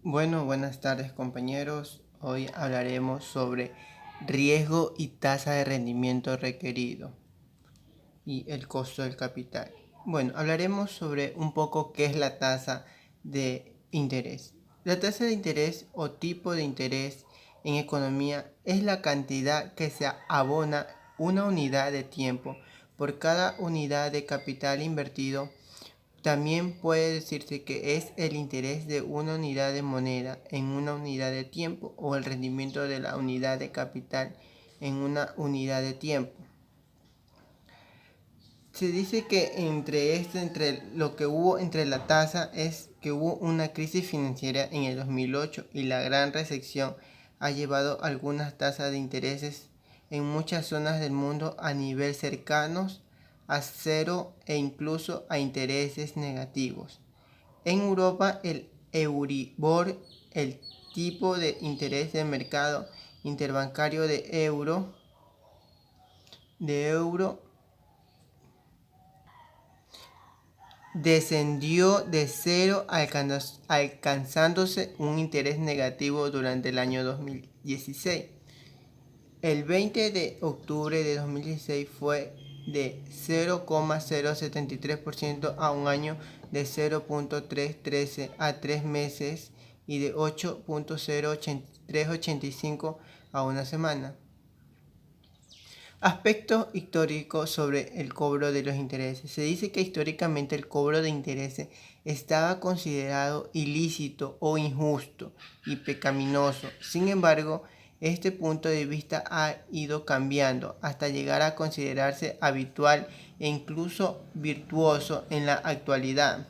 Buenas tardes compañeros. Hoy hablaremos sobre riesgo y tasa de rendimiento requerido y el costo del capital. Hablaremos sobre un poco qué es la tasa de interés. La tasa de interés o tipo de interés en economía es la cantidad que se abona una unidad de tiempo por cada unidad de capital invertido. También puede decirse que es el interés de una unidad de moneda en una unidad de tiempo o el rendimiento de la unidad de capital en una unidad de tiempo. Se dice que entre lo que hubo entre la tasa es que hubo una crisis financiera en el 2008 y la gran recesión ha llevado algunas tasas de intereses en muchas zonas del mundo a nivel cercanos a cero e incluso a intereses negativos. En Europa el Euribor, el tipo de interés del mercado interbancario de euro descendió de cero alcanzándose un interés negativo durante el año 2016. El 20 de octubre de 2016 fue de 0,073% a un año, de 0,313 a 3 meses y de 8,0385 a una semana. Aspecto histórico sobre el cobro de los intereses. Se dice que históricamente el cobro de intereses estaba considerado ilícito o injusto y pecaminoso. Sin embargo, este punto de vista ha ido cambiando hasta llegar a considerarse habitual e incluso virtuoso en la actualidad.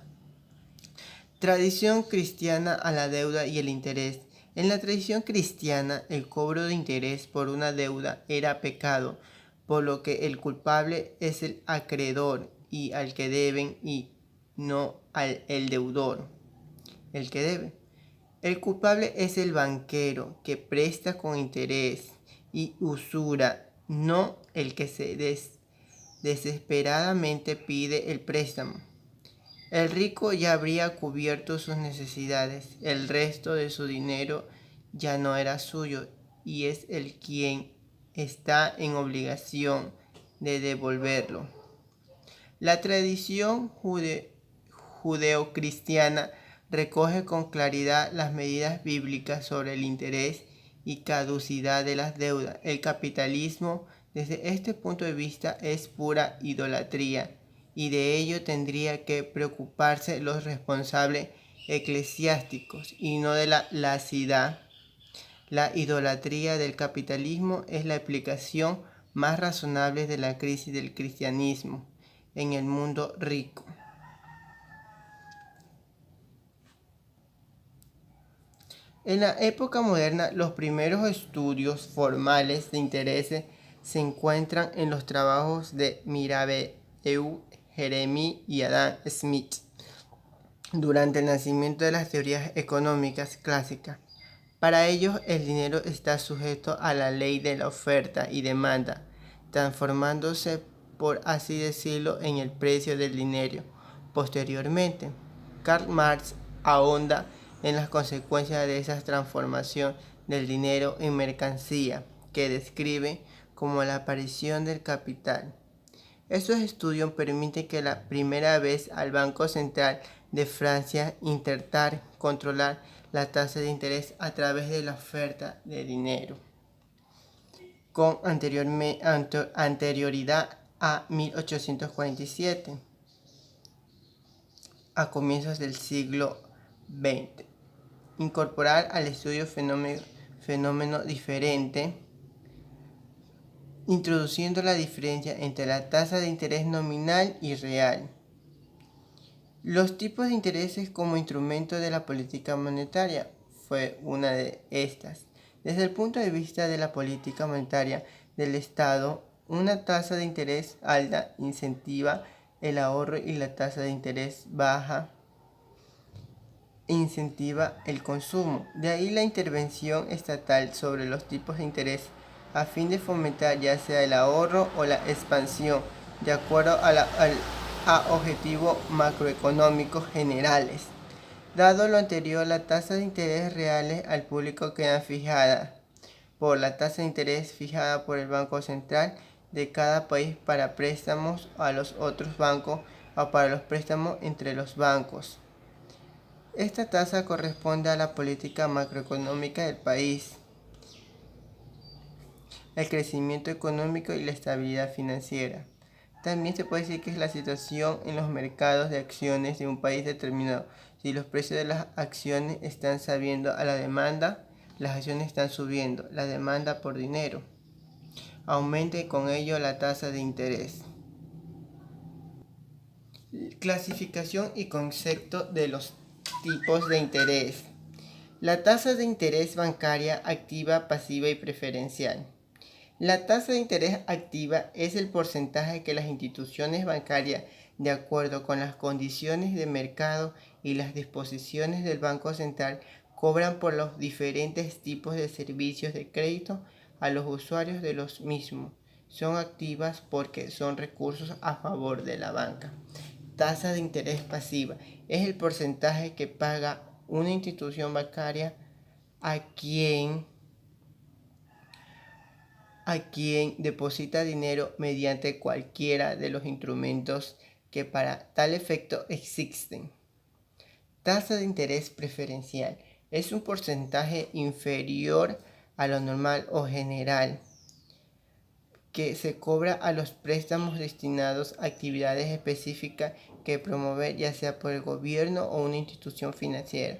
Tradición cristiana a la deuda y el interés. En la tradición cristiana, el cobro de interés por una deuda era pecado, por lo que el culpable es el acreedor y al que deben y no el deudor, el que debe. El culpable es el banquero que presta con interés y usura, no el que se desesperadamente pide el préstamo. El rico ya habría cubierto sus necesidades, el resto de su dinero ya no era suyo y es el quien está en obligación de devolverlo. La tradición judeocristiana recoge con claridad las medidas bíblicas sobre el interés y caducidad de las deudas. El capitalismo, desde este punto de vista, es pura idolatría, y de ello tendría que preocuparse los responsables eclesiásticos y no de la laicidad. La idolatría del capitalismo es la explicación más razonable de la crisis del cristianismo en el mundo rico. En la época moderna, los primeros estudios formales de intereses se encuentran en los trabajos de Mirabeau, Jeremy y Adam Smith. Durante el nacimiento de las teorías económicas clásicas, para ellos el dinero está sujeto a la ley de la oferta y demanda, transformándose, por así decirlo, en el precio del dinero. Posteriormente, Karl Marx ahonda en las consecuencias de esa transformación del dinero en mercancía, que describe como la aparición del capital. Estos estudios permiten que la primera vez al Banco Central de Francia intentar controlar la tasa de interés a través de la oferta de dinero. Con anterioridad a 1847, a comienzos del siglo XX. Incorporar al estudio fenómeno diferente, introduciendo la diferencia entre la tasa de interés nominal y real. Los tipos de intereses como instrumento de la política monetaria fue una de estas. Desde el punto de vista de la política monetaria del Estado, una tasa de interés alta incentiva el ahorro y la tasa de interés baja incentiva el consumo. De ahí la intervención estatal sobre los tipos de interés a fin de fomentar ya sea el ahorro o la expansión, de acuerdo a objetivos macroeconómicos generales. Dado lo anterior, las tasas de interés reales al público quedan fijadas por la tasa de interés fijada por el Banco Central de cada país para préstamos a los otros bancos o para los préstamos entre los bancos. Esta tasa corresponde a la política macroeconómica del país, el crecimiento económico y la estabilidad financiera. También se puede decir que es la situación en los mercados de acciones de un país determinado. Si los precios de las acciones están subiendo a la demanda, las acciones están subiendo, la demanda por dinero. Aumenta y con ello la tasa de interés. Clasificación y concepto de los tipos de interés. La tasa de interés bancaria activa, pasiva y preferencial. La tasa de interés activa es el porcentaje que las instituciones bancarias, de acuerdo con las condiciones de mercado y las disposiciones del Banco Central, cobran por los diferentes tipos de servicios de crédito a los usuarios de los mismos. Son activas porque son recursos a favor de la banca. Tasa de interés pasiva es el porcentaje que paga una institución bancaria a quien deposita dinero mediante cualquiera de los instrumentos que para tal efecto existen. Tasa de interés preferencial es un porcentaje inferior a lo normal o general que se cobra a los préstamos destinados a actividades específicas que promover ya sea por el gobierno o una institución financiera.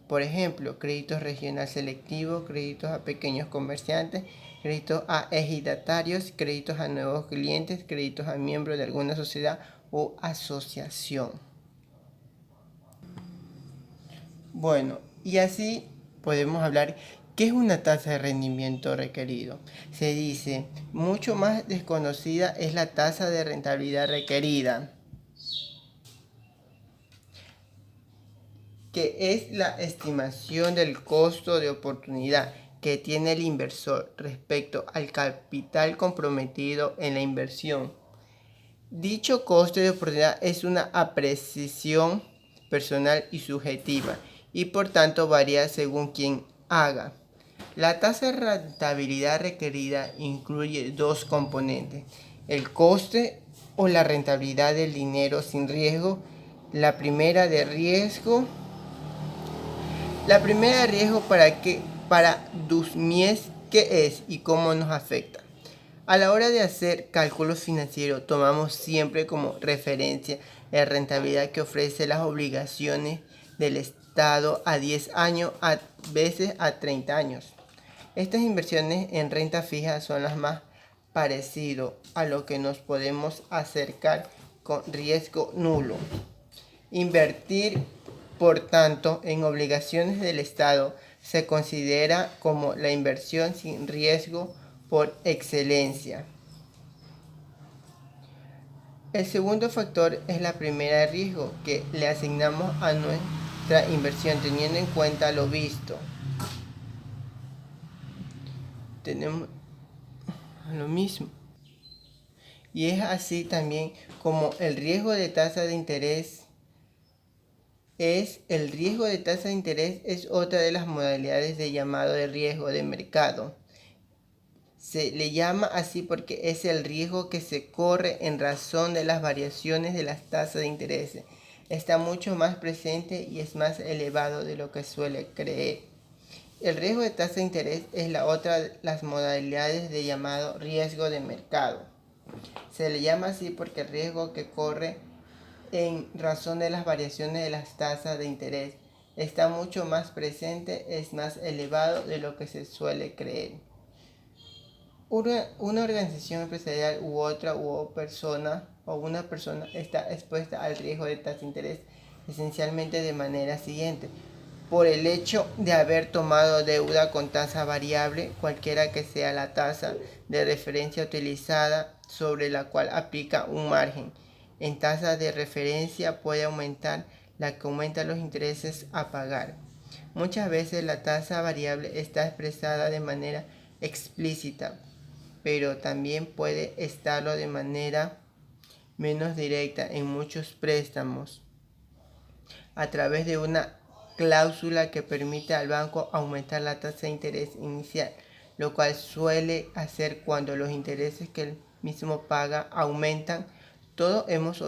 Por ejemplo, créditos regional selectivos, créditos a pequeños comerciantes, créditos a ejidatarios, créditos a nuevos clientes, créditos a miembros de alguna sociedad o asociación. Bueno, y así podemos hablar. ¿Qué es una tasa de rendimiento requerido? Se dice, mucho más desconocida es la tasa de rentabilidad requerida, que es la estimación del costo de oportunidad que tiene el inversor respecto al capital comprometido en la inversión. Dicho coste de oportunidad es una apreciación personal y subjetiva y por tanto varía según quien haga. La tasa de rentabilidad requerida incluye dos componentes: el coste o la rentabilidad del dinero sin riesgo. La primera de riesgo para DUSMIES, qué es y cómo nos afecta. A la hora de hacer cálculos financieros, tomamos siempre como referencia la rentabilidad que ofrece las obligaciones del Estado a 10 años, a veces a 30 años. Estas inversiones en renta fija son las más parecidas a lo que nos podemos acercar con riesgo nulo. Invertir, por tanto, en obligaciones del Estado se considera como la inversión sin riesgo por excelencia. El segundo factor es la primera de riesgo que le asignamos a nuestra inversión teniendo en cuenta lo visto. Tenemos lo mismo. Y es así también como el riesgo de tasa de interés es otra de las modalidades de llamado de riesgo de mercado. Se le llama así porque es el riesgo que se corre en razón de las variaciones de las tasas de interés. Está mucho más presente y es más elevado de lo que suele creer. El riesgo de tasa de interés es la otra de las modalidades de llamado riesgo de mercado. Se le llama así porque el riesgo que corre en razón de las variaciones de las tasas de interés está mucho más presente, es más elevado de lo que se suele creer. Una organización empresarial una persona está expuesta al riesgo de tasa de interés esencialmente de manera siguiente: por el hecho de haber tomado deuda con tasa variable, cualquiera que sea la tasa de referencia utilizada sobre la cual aplica un margen en tasa de referencia puede aumentar, la que aumenta los intereses a pagar. Muchas veces la tasa variable está expresada de manera explícita, pero también puede estarlo de manera menos directa en muchos préstamos a través de una cláusula que permite al banco aumentar la tasa de interés inicial, lo cual suele hacer cuando los intereses que el mismo paga aumentan. Todos hemos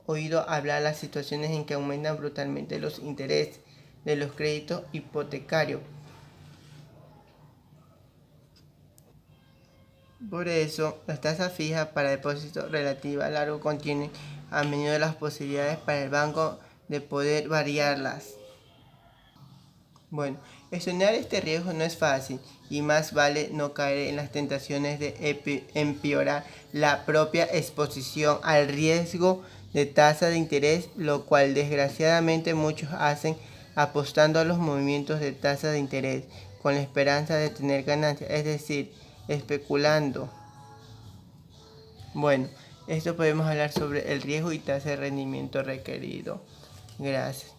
oído hablar de las situaciones en que aumentan brutalmente los intereses de los créditos hipotecarios. Por eso, las tasas fijas para depósitos relativas a largo contienen a menudo las posibilidades para el banco de poder variarlas. Bueno, gestionar este riesgo no es fácil y más vale no caer en las tentaciones de empeorar la propia exposición al riesgo de tasa de interés, lo cual desgraciadamente muchos hacen apostando a los movimientos de tasa de interés con la esperanza de tener ganancias, es decir, especulando. Bueno, esto podemos hablar sobre el riesgo y tasa de rendimiento requerido. Gracias.